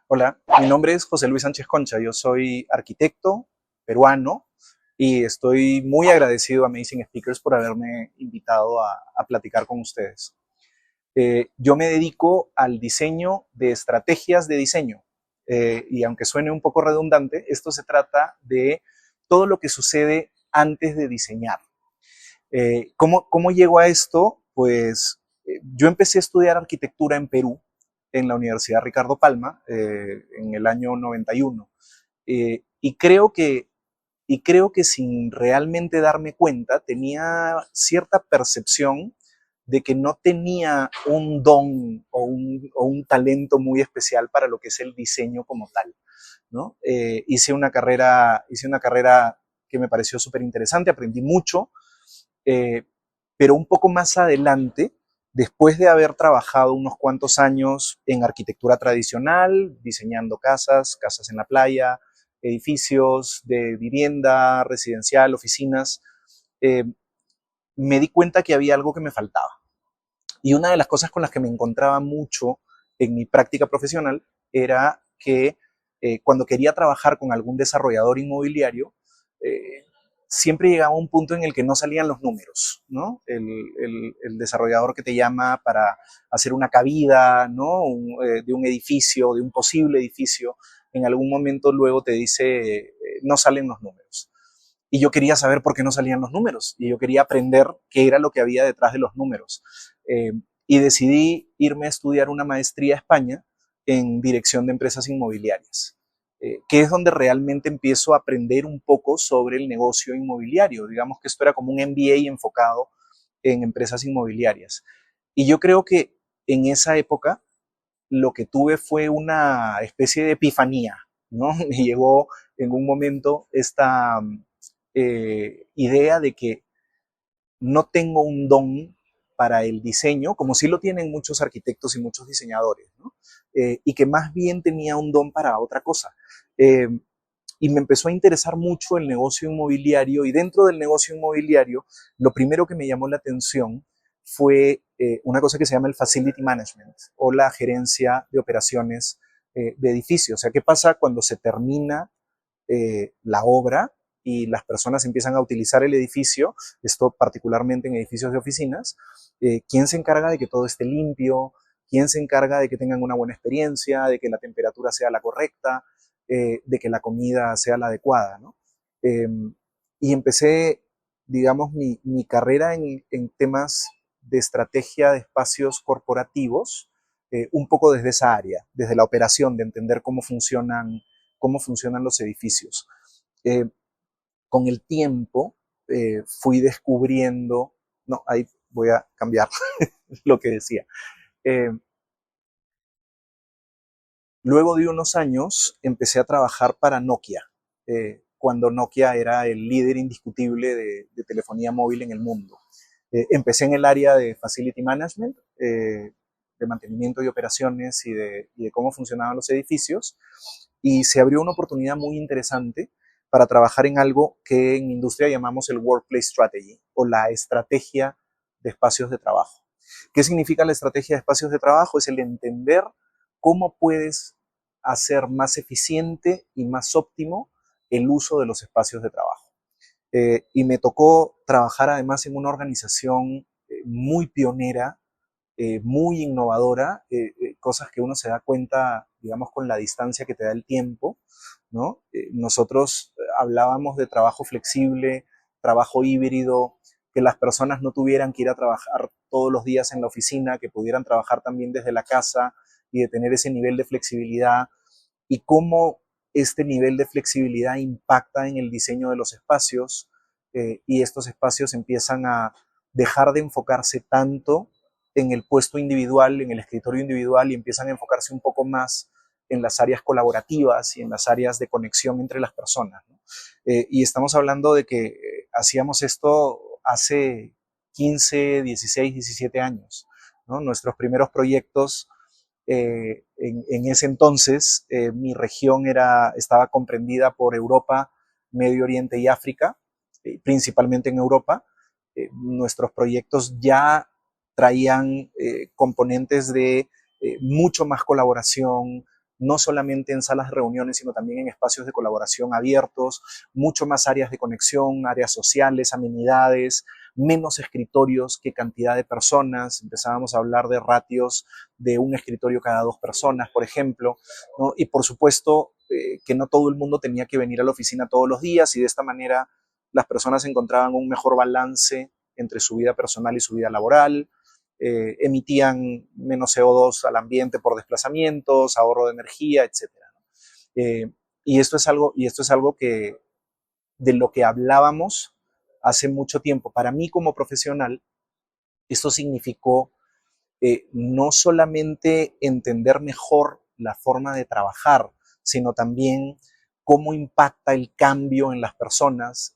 Hola, mi nombre es José Luis Sánchez Concha, yo soy arquitecto peruano y estoy muy agradecido a Amazing Speakers por haberme invitado a platicar con ustedes. Yo me dedico al diseño de estrategias de diseño y aunque suene un poco redundante, esto se trata de todo lo que sucede antes de diseñar. ¿Cómo llego a esto? Pues yo empecé a estudiar arquitectura en Perú, en la Universidad Ricardo Palma, en el año 91. Y creo que sin realmente darme cuenta, tenía cierta percepción de que no tenía un don o un talento muy especial para lo que es el diseño como tal, ¿no? Hice una carrera que me pareció súper interesante, aprendí mucho, eh, pero un poco más adelante, después de haber trabajado unos cuantos años en arquitectura tradicional, diseñando casas en la playa, edificios de vivienda, residencial, oficinas, eh, me di cuenta que había algo que me faltaba. Y una de las cosas con las que me encontraba mucho en mi práctica profesional era que cuando quería trabajar con algún desarrollador inmobiliario, eh, siempre llegaba un punto en el que no salían los números, ¿no? El desarrollador que te llama para hacer una cabida, ¿no? De un edificio, de un posible edificio, en algún momento luego te dice, no salen los números. Y yo quería saber por qué no salían los números y yo quería aprender qué era lo que había detrás de los números. Eh, y decidí irme a estudiar una maestría a España en dirección de empresas inmobiliarias, que es donde realmente empiezo a aprender un poco sobre el negocio inmobiliario. Digamos que esto era como un MBA enfocado en empresas inmobiliarias. Y yo creo que en esa época lo que tuve fue una especie de epifanía, ¿no? Me llegó en un momento esta idea de que no tengo un don para el diseño, como sí lo tienen muchos arquitectos y muchos diseñadores, ¿no? Y que más bien tenía un don para otra cosa. Eh, y me empezó a interesar mucho el negocio inmobiliario y dentro del negocio inmobiliario, lo primero que me llamó la atención fue una cosa que se llama el Facility Management o la gerencia de operaciones de edificios. O sea, ¿qué pasa cuando se termina la obra y las personas empiezan a utilizar el edificio, esto particularmente en edificios de oficinas? ¿Quién se encarga de que todo esté limpio? ¿Quién se encarga de que tengan una buena experiencia, de que la temperatura sea la correcta, de que la comida sea la adecuada, ¿no? Eh, y empecé, digamos, mi carrera en temas de estrategia de espacios corporativos, un poco desde esa área, desde la operación, de entender cómo funcionan los edificios. Eh, con el tiempo fui descubriendo, no, ahí voy a cambiar lo que decía. Eh, Luego de unos años empecé a trabajar para Nokia, cuando Nokia era el líder indiscutible de telefonía móvil en el mundo. Empecé en el área de Facility Management, de mantenimiento y operaciones y de cómo funcionaban los edificios, y se abrió una oportunidad muy interesante para trabajar en algo que en industria llamamos el Workplace Strategy o la estrategia de espacios de trabajo. ¿Qué significa la estrategia de espacios de trabajo? Es el entender cómo puedes hacer más eficiente y más óptimo el uso de los espacios de trabajo. Y me tocó trabajar además en una organización muy pionera, muy innovadora, cosas que uno se da cuenta, digamos, con la distancia que te da el tiempo, ¿no? Nosotros hablábamos de trabajo flexible, trabajo híbrido, que las personas no tuvieran que ir a trabajar todos los días en la oficina, que pudieran trabajar también desde la casa y de tener ese nivel de flexibilidad y cómo este nivel de flexibilidad impacta en el diseño de los espacios y estos espacios empiezan a dejar de enfocarse tanto en el puesto individual, en el escritorio individual y empiezan a enfocarse un poco más en las áreas colaborativas y en las áreas de conexión entre las personas, ¿no? Y estamos hablando de que hacíamos esto hace 15, 16, 17 años, ¿no? Nuestros primeros proyectos en ese entonces mi región estaba comprendida por Europa, Medio Oriente y África, principalmente en Europa. Nuestros proyectos ya traían componentes de mucho más colaboración, no solamente en salas de reuniones, sino también en espacios de colaboración abiertos, mucho más áreas de conexión, áreas sociales, amenidades, menos escritorios que cantidad de personas. Empezábamos a hablar de ratios de un escritorio cada 2 personas, por ejemplo, ¿no? Y por supuesto que no todo el mundo tenía que venir a la oficina todos los días, y de esta manera las personas encontraban un mejor balance entre su vida personal y su vida laboral. Emitían menos CO2 al ambiente por desplazamientos, ahorro de energía, etcétera. Y esto es algo que, de lo que hablábamos hace mucho tiempo. Para mí como profesional, esto significó no solamente entender mejor la forma de trabajar, sino también cómo impacta el cambio en las personas.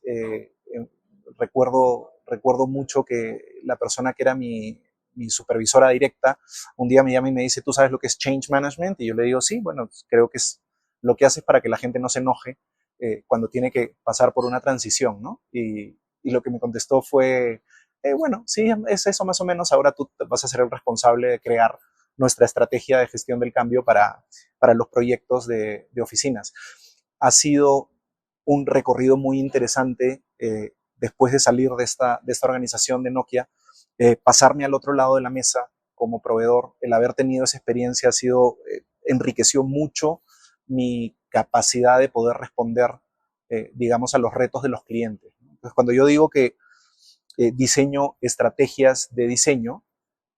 Recuerdo mucho que la persona que era mi supervisora directa, un día me llama y me dice, ¿tú sabes lo que es change management? Y yo le digo, sí, bueno, creo que es lo que haces para que la gente no se enoje cuando tiene que pasar por una transición, ¿no? Y lo que me contestó fue, bueno, sí, es eso más o menos, ahora tú vas a ser el responsable de crear nuestra estrategia de gestión del cambio para los proyectos de oficinas. Ha sido un recorrido muy interesante después de salir de esta organización de Nokia, pasarme al otro lado de la mesa como proveedor. El haber tenido esa experiencia ha sido, enriqueció mucho mi capacidad de poder responder, digamos, a los retos de los clientes. Entonces, cuando yo digo que diseño estrategias de diseño,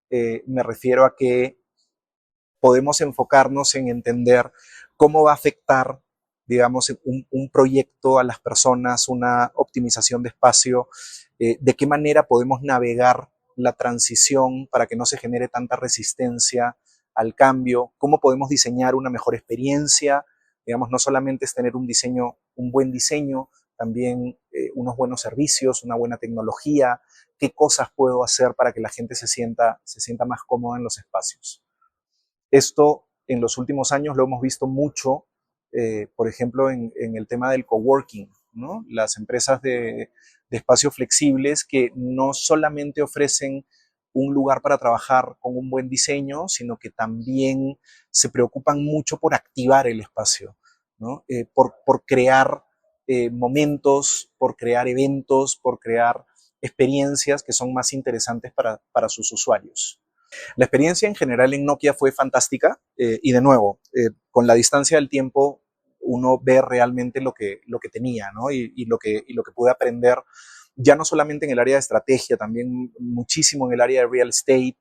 me refiero a que podemos enfocarnos en entender cómo va a afectar, digamos, un proyecto a las personas, una optimización de espacio, de qué manera podemos navegar la transición para que no se genere tanta resistencia al cambio, cómo podemos diseñar una mejor experiencia, digamos, no solamente es tener un diseño, un buen diseño, también unos buenos servicios, una buena tecnología, qué cosas puedo hacer para que la gente se sienta más cómoda en los espacios. Esto en los últimos años lo hemos visto mucho, por ejemplo, en el tema del coworking, ¿no? Las empresas de espacios flexibles que no solamente ofrecen un lugar para trabajar con un buen diseño, sino que también se preocupan mucho por activar el espacio, ¿no? Por crear momentos, por crear eventos, por crear experiencias que son más interesantes para sus usuarios. La experiencia en general en Nokia fue fantástica y de nuevo, con la distancia del tiempo uno ve realmente lo que tenía, ¿no? Y lo que pude aprender, ya no solamente en el área de estrategia, también muchísimo en el área de real estate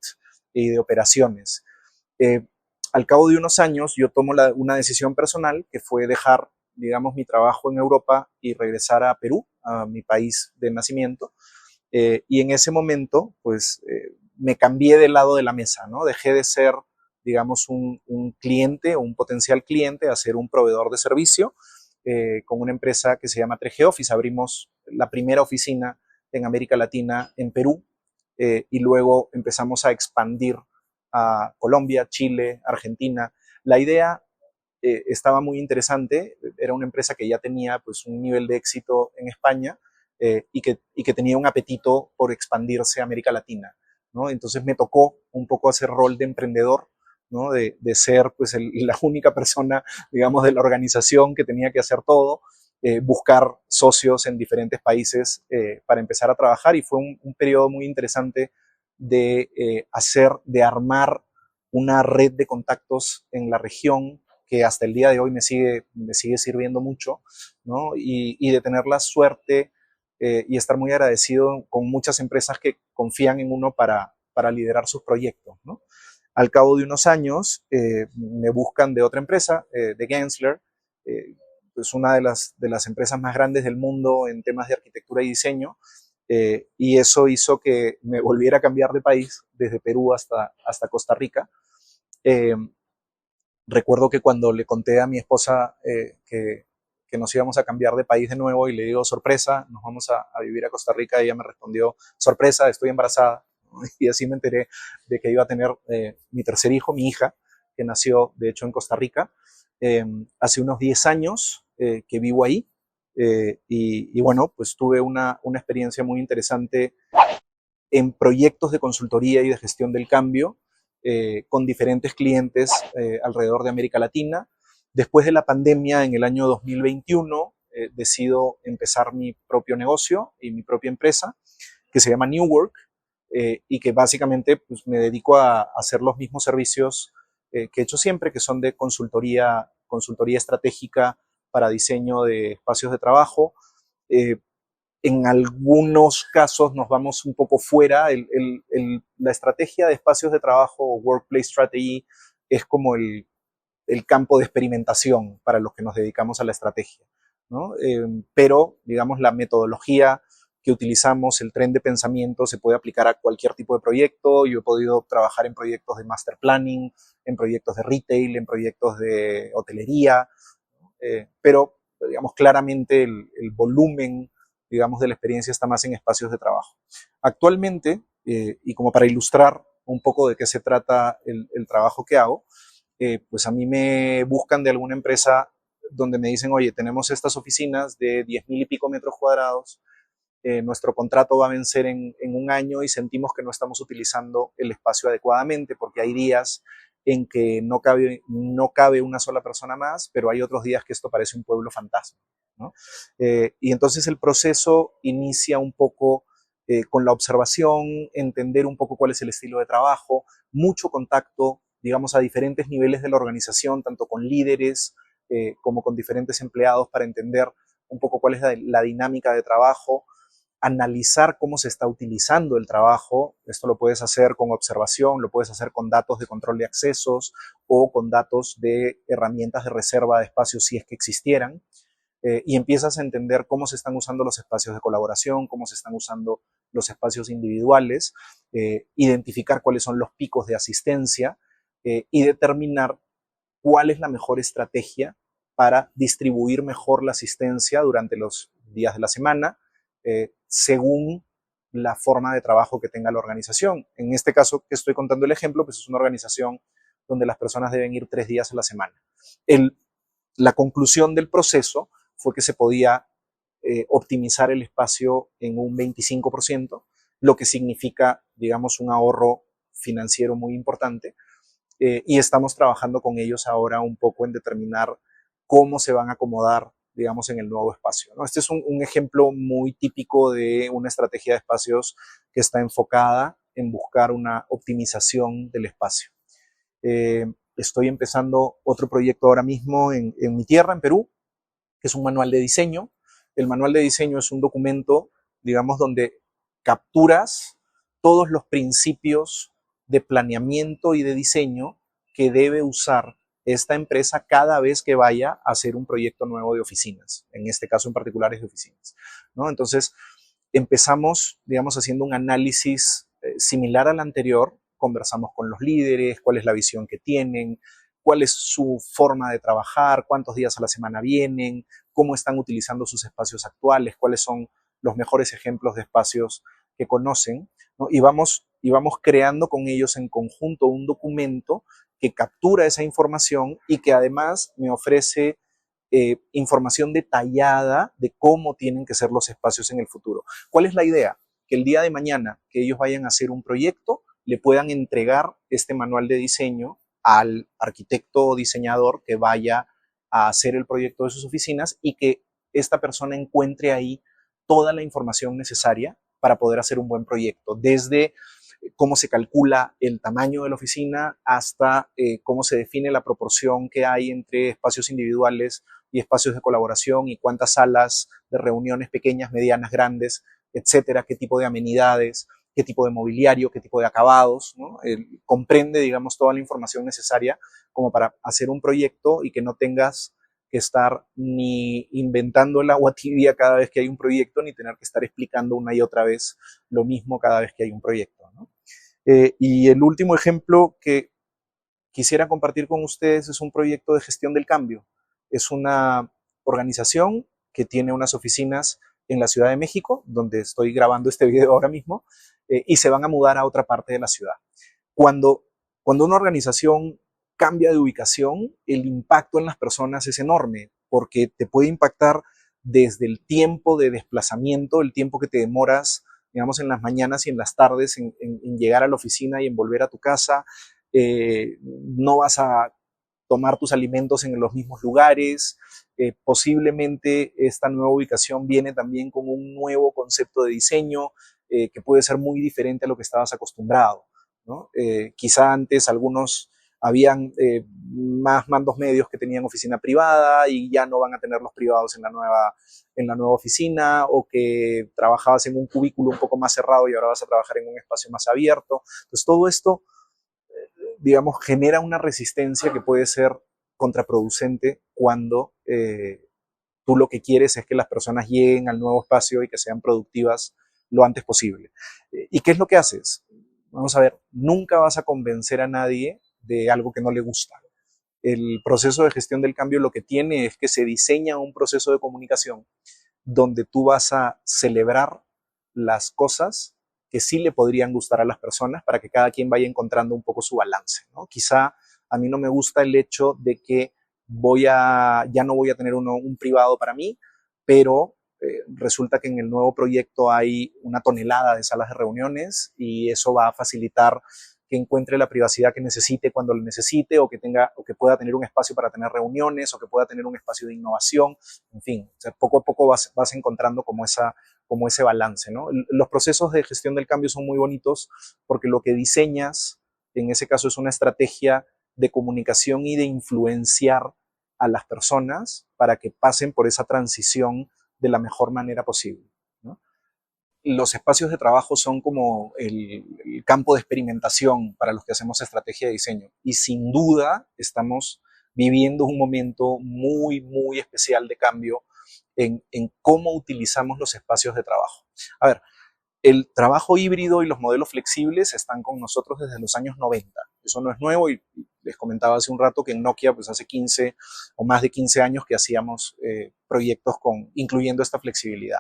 y de operaciones. Eh, Al cabo de unos años yo tomo una decisión personal que fue dejar, digamos, mi trabajo en Europa y regresar a Perú, a mi país de nacimiento. Y en ese momento, pues, me cambié del lado de la mesa, ¿no? Dejé de ser, digamos, un cliente o un potencial cliente a ser un proveedor de servicio con una empresa que se llama 3G Office. Abrimos la primera oficina en América Latina en Perú y luego empezamos a expandir a Colombia, Chile, Argentina. La idea estaba muy interesante, era una empresa que ya tenía pues un nivel de éxito en España y que tenía un apetito por expandirse a América Latina, ¿no? Entonces me tocó un poco hacer rol de emprendedor, ¿no? De ser pues la única persona, digamos, de la organización que tenía que hacer todo, buscar socios en diferentes países para empezar a trabajar, y fue un periodo muy interesante de armar una red de contactos en la región que hasta el día de hoy me sigue sirviendo mucho, ¿no? Y de tener la suerte y estar muy agradecido con muchas empresas que confían en uno para liderar sus proyectos, ¿no? Al cabo de unos años me buscan de otra empresa, de Gensler, pues una de las empresas más grandes del mundo en temas de arquitectura y diseño, y eso hizo que me volviera a cambiar de país, desde Perú hasta Costa Rica. Eh, Recuerdo que cuando le conté a mi esposa que nos íbamos a cambiar de país de nuevo y le digo, sorpresa, nos vamos a vivir a Costa Rica, ella me respondió, sorpresa, estoy embarazada. Y así me enteré de que iba a tener mi tercer hijo, mi hija, que nació de hecho en Costa Rica. Hace unos 10 años que vivo ahí y bueno, pues tuve una experiencia muy interesante en proyectos de consultoría y de gestión del cambio, con diferentes clientes alrededor de América Latina. Después de la pandemia, en el año 2021, decido empezar mi propio negocio y mi propia empresa, que se llama New Work, y que básicamente pues, me dedico a hacer los mismos servicios que he hecho siempre, que son de consultoría estratégica para diseño de espacios de trabajo. En algunos casos nos vamos un poco fuera. La estrategia de espacios de trabajo o Workplace Strategy es como el campo de experimentación para los que nos dedicamos a la estrategia, ¿no? Pero, digamos, la metodología que utilizamos, el tren de pensamiento, se puede aplicar a cualquier tipo de proyecto. Yo he podido trabajar en proyectos de master planning, en proyectos de retail, en proyectos de hotelería, pero, digamos, claramente el volumen, digamos, de la experiencia está más en espacios de trabajo. Actualmente, y como para ilustrar un poco de qué se trata el trabajo que hago, pues a mí me buscan de alguna empresa donde me dicen, oye, tenemos estas oficinas de 10,000 y pico metros cuadrados, nuestro contrato va a vencer en un año y sentimos que no estamos utilizando el espacio adecuadamente porque hay días en que no cabe una sola persona más, pero hay otros días que esto parece un pueblo fantasma, ¿no? Y entonces el proceso inicia un poco con la observación, entender un poco cuál es el estilo de trabajo, mucho contacto, digamos, a diferentes niveles de la organización, tanto con líderes como con diferentes empleados para entender un poco cuál es la dinámica de trabajo, analizar cómo se está utilizando el trabajo. Esto lo puedes hacer con observación, lo puedes hacer con datos de control de accesos o con datos de herramientas de reserva de espacios si es que existieran. Y empiezas a entender cómo se están usando los espacios de colaboración, cómo se están usando los espacios individuales, identificar cuáles son los picos de asistencia y determinar cuál es la mejor estrategia para distribuir mejor la asistencia durante los días de la semana, según la forma de trabajo que tenga la organización. En este caso que estoy contando el ejemplo, pues es una organización donde las personas deben ir 3 días a la semana. La conclusión del proceso fue que se podía optimizar el espacio en un 25%, lo que significa, digamos, un ahorro financiero muy importante. Y estamos trabajando con ellos ahora un poco en determinar cómo se van a acomodar, digamos, en el nuevo espacio, ¿no? Este es un ejemplo muy típico de una estrategia de espacios que está enfocada en buscar una optimización del espacio. Estoy empezando otro proyecto ahora mismo en mi tierra, en Perú, que es un manual de diseño. El manual de diseño es un documento, digamos, donde capturas todos los principios de planeamiento y de diseño que debe usar esta empresa cada vez que vaya a hacer un proyecto nuevo de oficinas. En este caso en particular es de oficinas, ¿no? Entonces, empezamos, digamos, haciendo un análisis similar al anterior. Conversamos con los líderes, cuál es la visión que tienen, cuál es su forma de trabajar, cuántos días a la semana vienen, cómo están utilizando sus espacios actuales, cuáles son los mejores ejemplos de espacios que conocen, ¿no? Y vamos creando con ellos en conjunto un documento que captura esa información y que además me ofrece información detallada de cómo tienen que ser los espacios en el futuro. ¿Cuál es la idea? Que el día de mañana que ellos vayan a hacer un proyecto, le puedan entregar este manual de diseño al arquitecto o diseñador que vaya a hacer el proyecto de sus oficinas y que esta persona encuentre ahí toda la información necesaria para poder hacer un buen proyecto, desde cómo se calcula el tamaño de la oficina hasta cómo se define la proporción que hay entre espacios individuales y espacios de colaboración y cuántas salas de reuniones pequeñas, medianas, grandes, etcétera, qué tipo de amenidades, qué tipo de mobiliario, qué tipo de acabados, ¿no? Comprende, digamos, toda la información necesaria como para hacer un proyecto y que no tengas que estar ni inventando el agua tibia cada vez que hay un proyecto, ni tener que estar explicando una y otra vez lo mismo cada vez que hay un proyecto, ¿no? Y el último ejemplo que quisiera compartir con ustedes es un proyecto de gestión del cambio. Es una organización que tiene unas oficinas en la Ciudad de México, donde estoy grabando este video ahora mismo, y se van a mudar a otra parte de la ciudad. Cuando una organización cambia de ubicación, el impacto en las personas es enorme, porque te puede impactar desde el tiempo de desplazamiento, el tiempo que te demoras, digamos, en las mañanas y en las tardes en llegar a la oficina y en volver a tu casa, no vas a tomar tus alimentos en los mismos lugares. Posiblemente esta nueva ubicación viene también con un nuevo concepto de diseño que puede ser muy diferente a lo que estabas acostumbrado, ¿no? Quizá antes algunos habían más mandos medios que tenían oficina privada y ya no van a tener los privados en la nueva oficina, o que trabajabas en un cubículo un poco más cerrado y ahora vas a trabajar en un espacio más abierto. Entonces todo esto, digamos, genera una resistencia que puede ser contraproducente cuando tú lo que quieres es que las personas lleguen al nuevo espacio y que sean productivas lo antes posible. ¿Y qué es lo que haces? Vamos a ver, nunca vas a convencer a nadie de algo que no le gusta. El proceso de gestión del cambio lo que tiene es que se diseña un proceso de comunicación donde tú vas a celebrar las cosas que sí le podrían gustar a las personas para que cada quien vaya encontrando un poco su balance, ¿no? Quizá a mí no me gusta el hecho de que ya no voy a tener un privado para mí, pero resulta que en el nuevo proyecto hay una tonelada de salas de reuniones y eso va a facilitar que encuentre la privacidad que necesite cuando lo necesite, o que pueda tener un espacio para tener reuniones, o que pueda tener un espacio de innovación. En fin, o sea, poco a poco vas encontrando como ese balance, ¿no? Los procesos de gestión del cambio son muy bonitos porque lo que diseñas en ese caso es una estrategia de comunicación y de influenciar a las personas para que pasen por esa transición de la mejor manera posible, ¿no? Los espacios de trabajo son como el campo de experimentación para los que hacemos estrategia de diseño, y sin duda estamos viviendo un momento muy, muy especial de cambio en cómo utilizamos los espacios de trabajo. A ver, el trabajo híbrido y los modelos flexibles están con nosotros desde los años 90. Eso no es nuevo, y les comentaba hace un rato que en Nokia, pues hace 15 o más de 15 años que hacíamos proyectos incluyendo esta flexibilidad.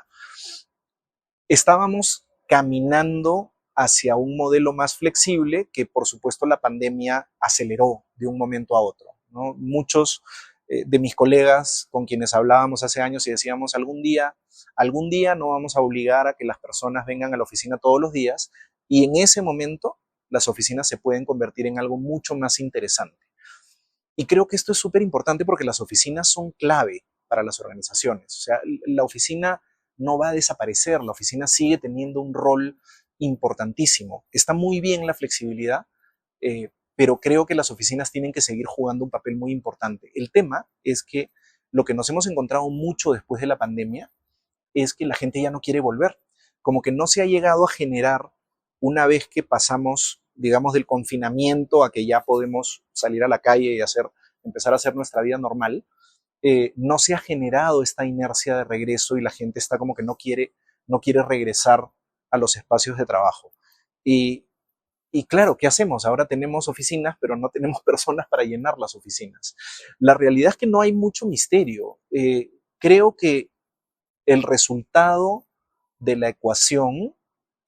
Estábamos caminando hacia un modelo más flexible que, por supuesto, la pandemia aceleró de un momento a otro, ¿no? Muchos de mis colegas con quienes hablábamos hace años y decíamos, algún día no vamos a obligar a que las personas vengan a la oficina todos los días, y en ese momento las oficinas se pueden convertir en algo mucho más interesante. Y creo que esto es súper importante porque las oficinas son clave para las organizaciones. O sea, la oficina no va a desaparecer, la oficina sigue teniendo un rol importantísimo. Está muy bien la flexibilidad, pero creo que las oficinas tienen que seguir jugando un papel muy importante. El tema es que lo que nos hemos encontrado mucho después de la pandemia es que la gente ya no quiere volver. Como que no se ha llegado a generar, una vez que pasamos, digamos, del confinamiento a que ya podemos salir a la calle y empezar a hacer nuestra vida normal, no se ha generado esta inercia de regreso y la gente está como que no quiere regresar a los espacios de trabajo. Y, y claro, ¿qué hacemos? Ahora tenemos oficinas, pero no tenemos personas para llenar las oficinas. La realidad es que no hay mucho misterio. Creo que el resultado de la ecuación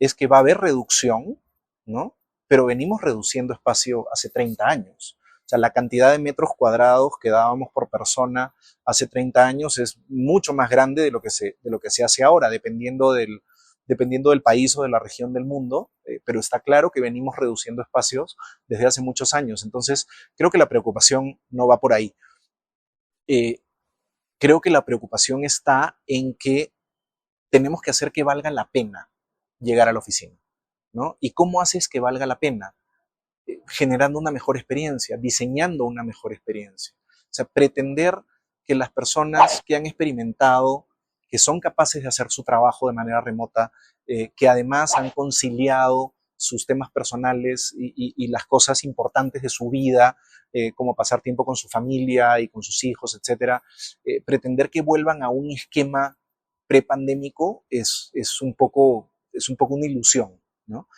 es que va a haber reducción, ¿no? Pero venimos reduciendo espacio hace 30 años. O sea, la cantidad de metros cuadrados que dábamos por persona hace 30 años es mucho más grande de lo que se hace ahora, dependiendo del país o de la región del mundo, pero está claro que venimos reduciendo espacios desde hace muchos años. Entonces, creo que la preocupación no va por ahí. Creo que la preocupación está en que tenemos que hacer que valga la pena llegar a la oficina, ¿no? ¿Y cómo haces que valga la pena? Generando una mejor experiencia, diseñando una mejor experiencia. O sea, pretender que las personas que han experimentado, que son capaces de hacer su trabajo de manera remota, que además han conciliado sus temas personales y las cosas importantes de su vida, como pasar tiempo con su familia y con sus hijos, etcétera, pretender que vuelvan a un esquema prepandémico es un poco una ilusión, ¿no?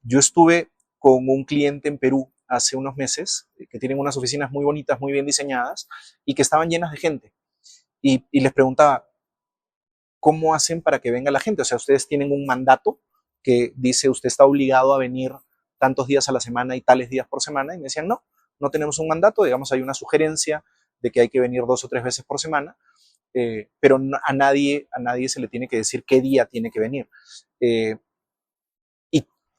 Yo estuve con un cliente en Perú hace unos meses, que tienen unas oficinas muy bonitas, muy bien diseñadas, y que estaban llenas de gente. Y les preguntaba, ¿cómo hacen para que venga la gente? O sea, ustedes tienen un mandato que dice, usted está obligado a venir tantos días a la semana y tales días por semana. Y me decían, no, no tenemos un mandato, digamos, hay una sugerencia de que hay que venir 2 o 3 veces por semana, pero a nadie se le tiene que decir qué día tiene que venir.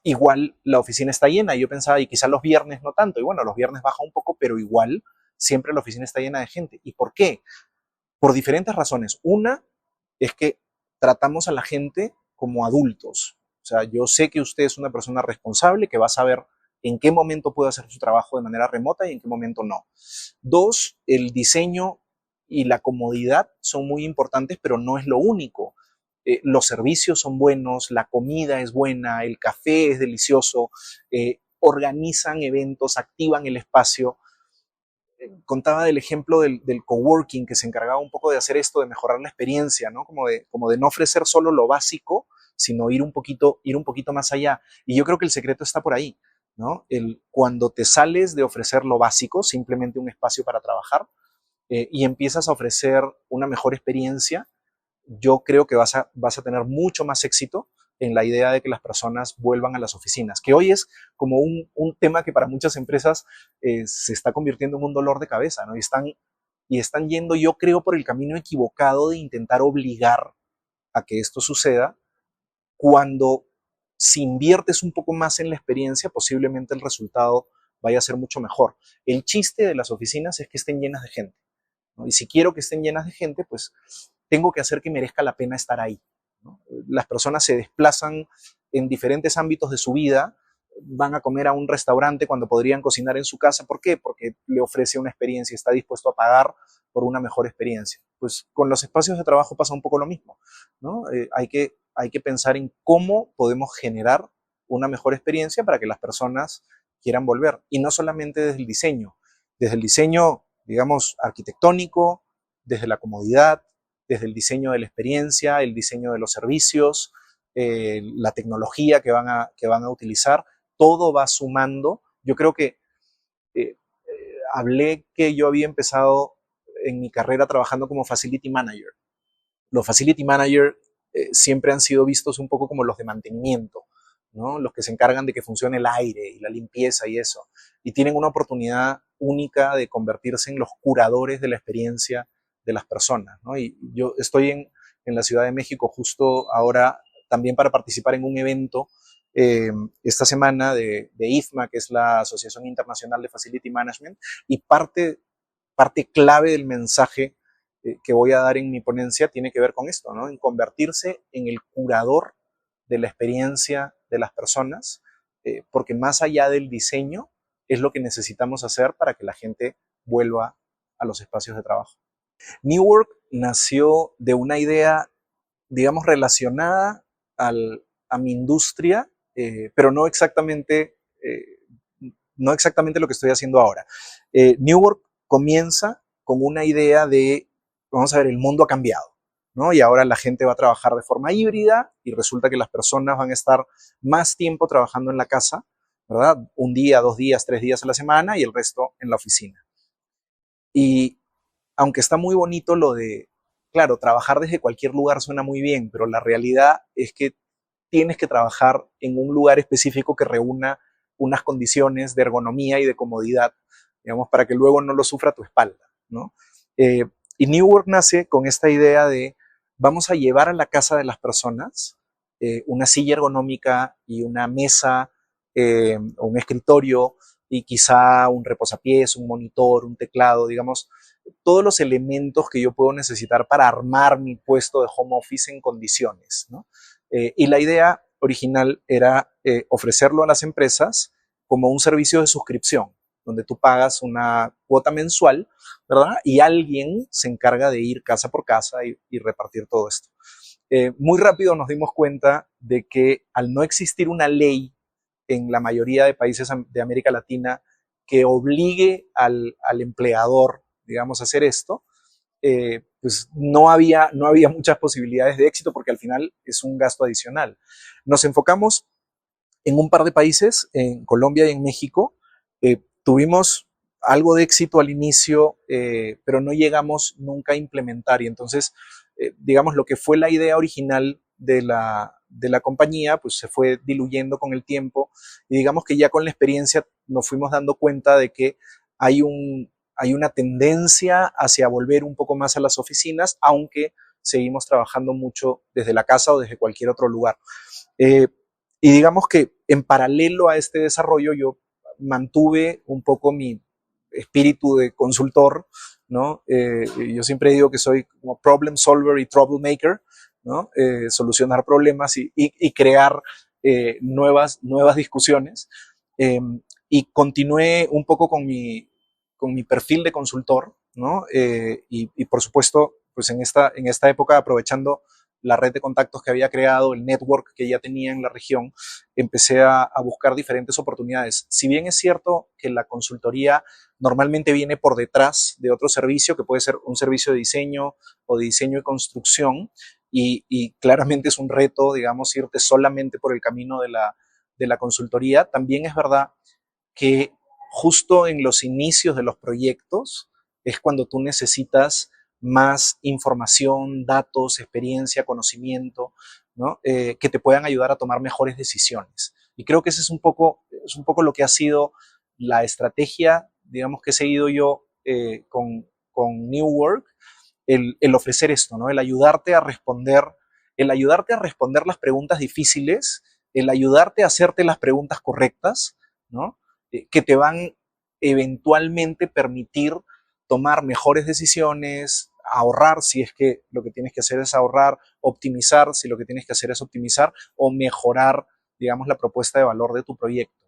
Y igual la oficina está llena. Y yo pensaba, y quizás los viernes no tanto. Y bueno, los viernes baja un poco, pero igual siempre la oficina está llena de gente. ¿Y por qué? Por diferentes razones. Una es que tratamos a la gente como adultos. O sea, yo sé que usted es una persona responsable que va a saber en qué momento puede hacer su trabajo de manera remota y en qué momento no. Dos, el diseño y la comodidad son muy importantes, pero no es lo único. Los servicios son buenos, la comida es buena, el café es delicioso, organizan eventos, activan el espacio. Contaba del ejemplo del coworking que se encargaba un poco de hacer esto, de mejorar la experiencia, ¿no? Como de no ofrecer solo lo básico, sino ir un poquito más allá. Y yo creo que el secreto está por ahí, ¿no? Cuando te sales de ofrecer lo básico, simplemente un espacio para trabajar, y empiezas a ofrecer una mejor experiencia, yo creo que vas a tener mucho más éxito en la idea de que las personas vuelvan a las oficinas, que hoy es como un tema que para muchas empresas se está convirtiendo en un dolor de cabeza, ¿no? Y están yendo, yo creo, por el camino equivocado de intentar obligar a que esto suceda, cuando si inviertes un poco más en la experiencia, posiblemente el resultado vaya a ser mucho mejor. El chiste de las oficinas es que estén llenas de gente, ¿no? Y si quiero que estén llenas de gente, pues tengo que hacer que merezca la pena estar ahí, ¿no? Las personas se desplazan en diferentes ámbitos de su vida, van a comer a un restaurante cuando podrían cocinar en su casa. ¿Por qué? Porque le ofrece una experiencia y está dispuesto a pagar por una mejor experiencia. Pues con los espacios de trabajo pasa un poco lo mismo, ¿no? Hay que pensar en cómo podemos generar una mejor experiencia para que las personas quieran volver. Y no solamente desde el diseño, digamos, arquitectónico, desde la comodidad, desde el diseño de la experiencia, el diseño de los servicios, la tecnología que van a utilizar, todo va sumando. Yo creo que hablé que yo había empezado en mi carrera trabajando como facility manager. Los facility manager siempre han sido vistos un poco como los de mantenimiento, ¿no? Los que se encargan de que funcione el aire y la limpieza y eso. Y tienen una oportunidad única de convertirse en los curadores de la experiencia de las personas, ¿no? Y yo estoy en la Ciudad de México justo ahora también para participar en un evento esta semana de IFMA, que es la Asociación Internacional de Facility Management, y parte clave del mensaje que voy a dar en mi ponencia tiene que ver con esto, ¿no? En convertirse en el curador de la experiencia de las personas, porque más allá del diseño es lo que necesitamos hacer para que la gente vuelva a los espacios de trabajo. New Work nació de una idea, digamos, relacionada a mi industria, pero no exactamente lo que estoy haciendo ahora. New Work comienza con una idea de, vamos a ver, el mundo ha cambiado, ¿no? Y ahora la gente va a trabajar de forma híbrida y resulta que las personas van a estar más tiempo trabajando en la casa, ¿verdad? Un día, 2 días, 3 días a la semana y el resto en la oficina. Y aunque está muy bonito lo de, claro, trabajar desde cualquier lugar suena muy bien, pero la realidad es que tienes que trabajar en un lugar específico que reúna unas condiciones de ergonomía y de comodidad, digamos, para que luego no lo sufra tu espalda, ¿no? Eh, y New Work nace con esta idea de vamos a llevar a la casa de las personas una silla ergonómica y una mesa o un escritorio y quizá un reposapiés, un monitor, un teclado, digamos, todos los elementos que yo puedo necesitar para armar mi puesto de home office en condiciones, ¿no? Y la idea original era ofrecerlo a las empresas como un servicio de suscripción, donde tú pagas una cuota mensual, ¿verdad? Y alguien se encarga de ir casa por casa y repartir todo esto. Muy rápido nos dimos cuenta de que al no existir una ley en la mayoría de países de América Latina que obligue al empleador, digamos, a hacer esto, pues no había muchas posibilidades de éxito porque al final es un gasto adicional. Nos enfocamos en un par de países, en Colombia y en México. Tuvimos algo de éxito al inicio, pero no llegamos nunca a implementar. Y entonces, digamos, lo que fue la idea original de la compañía, pues se fue diluyendo con el tiempo. Y digamos que ya con la experiencia nos fuimos dando cuenta de que hay hay una tendencia hacia volver un poco más a las oficinas, aunque seguimos trabajando mucho desde la casa o desde cualquier otro lugar. Y digamos que En paralelo a este desarrollo, yo mantuve un poco mi espíritu de consultor, ¿no? Yo siempre digo que soy como problem solver y troublemaker, ¿no? Solucionar problemas y crear nuevas discusiones. Y continué un poco con mi perfil de consultor, ¿no? Y por supuesto, pues en esta época, aprovechando la red de contactos que había creado, el network que ya tenía en la región, empecé a buscar diferentes oportunidades. Si bien es cierto que la consultoría normalmente viene por detrás de otro servicio, que puede ser un servicio de diseño o de diseño y construcción, y claramente es un reto, digamos, irte solamente por el camino de la consultoría, también es verdad que justo en los inicios de los proyectos es cuando tú necesitas más información, datos, experiencia, conocimiento, ¿no? Que te puedan ayudar a tomar mejores decisiones. Y creo que ese es un poco lo que ha sido la estrategia, digamos, que he seguido yo con New Work, el ofrecer esto, ¿no? El ayudarte a responder las preguntas difíciles, el ayudarte a hacerte las preguntas correctas, ¿no? Que te van eventualmente permitir tomar mejores decisiones, ahorrar si es que lo que tienes que hacer es ahorrar, optimizar si lo que tienes que hacer es optimizar, o mejorar, digamos, la propuesta de valor de tu proyecto.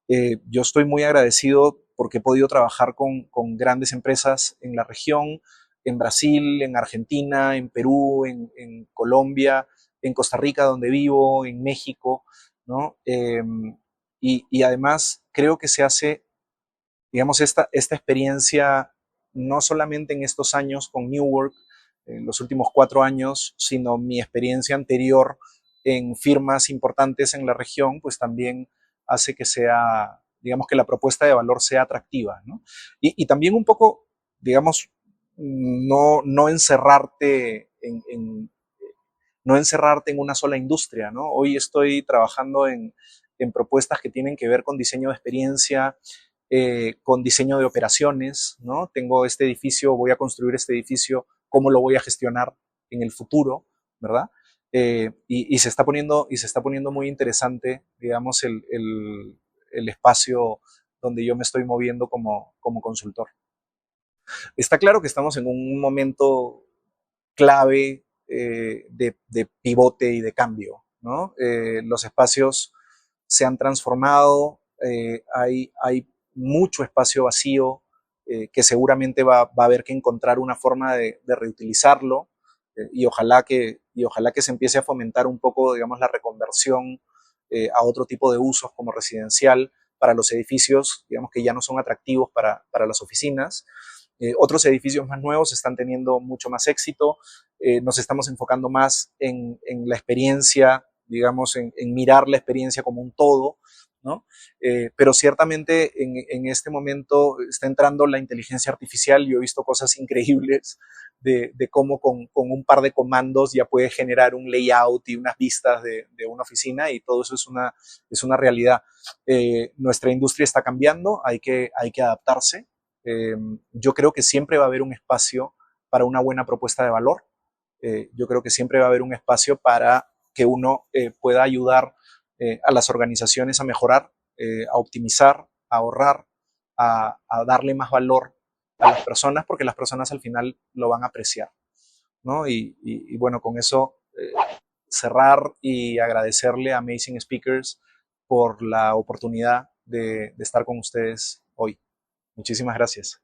Yo estoy muy agradecido porque he podido trabajar con grandes empresas en la región, en Brasil, en Argentina, en Perú, en Colombia, en Costa Rica, donde vivo, en México, ¿no? Y además creo que se hace, digamos, esta experiencia no solamente en estos años con New Work, en los últimos 4 años, sino mi experiencia anterior en firmas importantes en la región, pues también hace que sea, digamos, que la propuesta de valor sea atractiva, ¿no? Y también un poco, digamos, no encerrarte no encerrarte en una sola industria, ¿no? Hoy estoy trabajando en propuestas que tienen que ver con diseño de experiencia, con diseño de operaciones, ¿no? Tengo este edificio, voy a construir este edificio, ¿cómo lo voy a gestionar en el futuro, ¿verdad? Y se está poniendo muy interesante, digamos, el espacio donde yo me estoy moviendo como consultor. Está claro que estamos en un momento clave de pivote y de cambio, ¿no? Los espacios se han transformado, hay mucho espacio vacío que seguramente va a haber que encontrar una forma de reutilizarlo y ojalá que se empiece a fomentar un poco, digamos, la reconversión a otro tipo de usos como residencial para los edificios, digamos, que ya no son atractivos para las oficinas. Otros edificios más nuevos están teniendo mucho más éxito. Nos estamos enfocando más en la experiencia, digamos, en mirar la experiencia como un todo, ¿no? Pero ciertamente en este momento está entrando la inteligencia artificial. Yo he visto cosas increíbles de cómo con un par de comandos ya puede generar un layout y unas vistas de una oficina, y todo eso es una realidad. Nuestra industria está cambiando, hay que adaptarse. Yo creo que siempre va a haber un espacio para una buena propuesta de valor. Yo creo que siempre va a haber un espacio para que uno pueda ayudar a las organizaciones a mejorar, a optimizar, a ahorrar, a darle más valor a las personas, porque las personas al final lo van a apreciar, ¿no? Y bueno, con eso cerrar y agradecerle a Amazing Speakers por la oportunidad de estar con ustedes hoy. Muchísimas gracias.